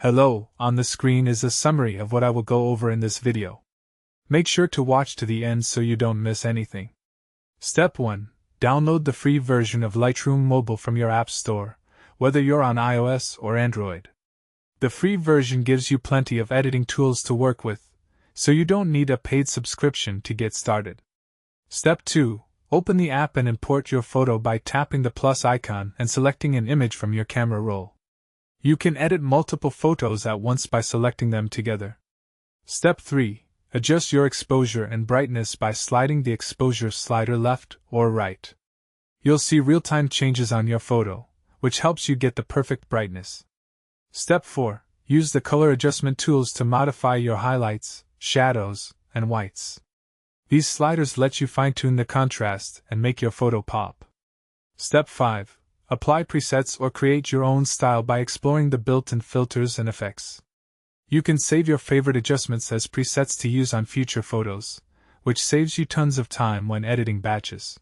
Hello, on the screen is a summary of what I will go over in this video. Make sure to watch to the end so you don't miss anything. Step 1. Download the free version of Lightroom Mobile from your App Store, whether you're on iOS or Android. The free version gives you plenty of editing tools to work with, so you don't need a paid subscription to get started. Step 2. Open the app and import your photo by tapping the plus icon and selecting an image from your camera roll. You can edit multiple photos at once by selecting them together. Step 3. Adjust your exposure and brightness by sliding the exposure slider left or right. You'll see real-time changes on your photo, which helps you get the perfect brightness. Step 4. Use the color adjustment tools to modify your highlights, shadows, and whites. These sliders let you fine-tune the contrast and make your photo pop. Step 5. Apply presets or create your own style by exploring the built-in filters and effects. You can save your favorite adjustments as presets to use on future photos, which saves you tons of time when editing batches.